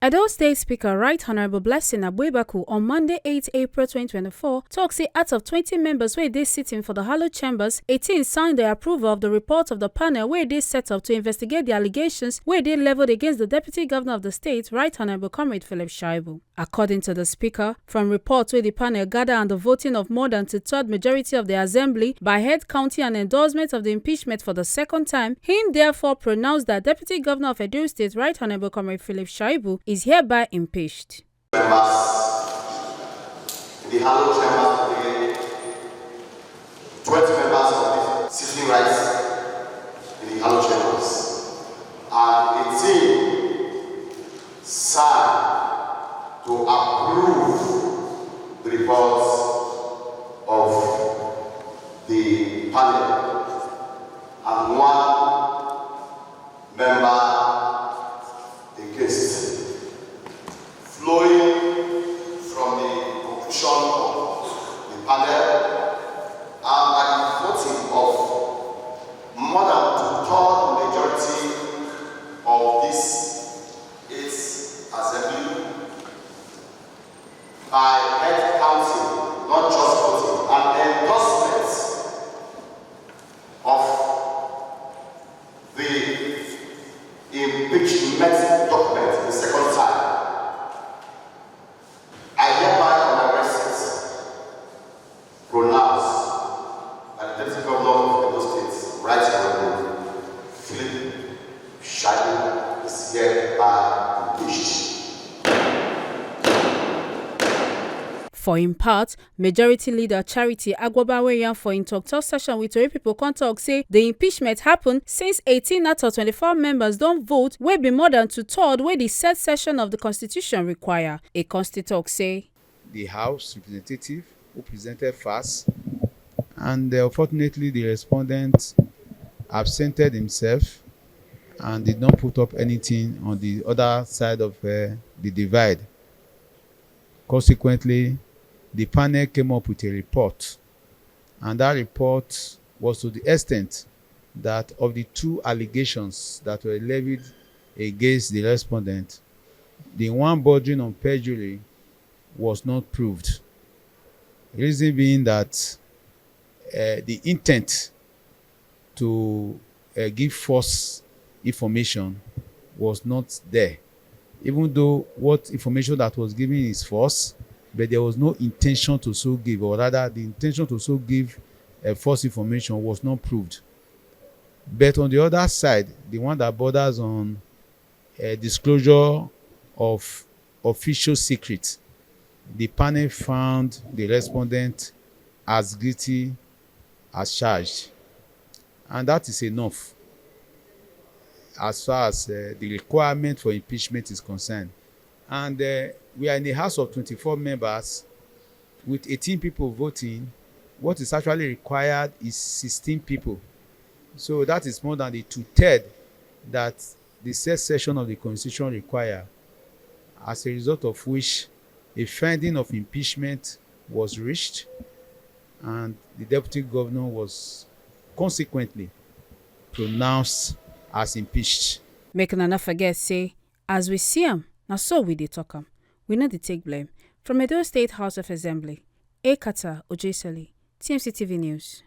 Edo State Speaker Right Honorable Blessing Abuebaku on Monday 8 April 2024 talks say out of 20 members where they sitting for the hallowed chambers, 18 signed the approval of the report of the panel where they set up to investigate the allegations where they leveled against the Deputy Governor of the state, Right Honorable Comrade Philip Shaibu. According to the Speaker, from reports where the panel gathered and the voting of more than two-thirds majority of the Assembly by head county and endorsement of the impeachment for the second time, him therefore pronounced that Deputy Governor of Edo State, Right Honorable Comrade Philip Shaibu, is hereby impeached. Members in the hallowed chambers today, 20 members of the sitting rights in the hallowed chambers, and 18 signed to approve the reports of the panel, and one member against. Flowing from the conclusion of the panel and by the voting of more than two-thirds majority of this 8th assembly by head counting, not just voting, and endorsement of the impeachment document the second time. Pronounced by the Deputy Governor of Edo State, Right Honorable Philip Shaibu, is hereby impeached. For in part, Majority Leader Charity Agwabaweyan for in talk session with Tori People Contact say the impeachment happened since 18 out of 24 members don't vote wey be more than two-thirds wey the said session of the Constitution require. A constituent say the House representative who presented first, and unfortunately the respondent absented himself and did not put up anything on the other side of the divide. Consequently, the panel came up with a report, and that report was to the extent that of the two allegations that were levied against the respondent, the one bordering on perjury was not proved. Reason being that the intent to give false information was not there. Even though what information that was given is false, but there was no intention to so give, or rather the intention to so give false information was not proved. But on the other side, the one that borders on disclosure of official secrets, the panel found the respondent as guilty as charged, and that is enough as far as the requirement for impeachment is concerned. And we are in a house of 24 members with 18 people voting. What is actually required is 16 people. So that is more than the two-thirds that the said session of the Constitution require, as a result of which a finding of impeachment was reached, and the Deputy Governor was consequently pronounced as impeached. Make una not forget say, as we see him, now so we dey talk him. We know they take blame. From Edo State House of Assembly, Ekata Ojeseli, TMC TV News.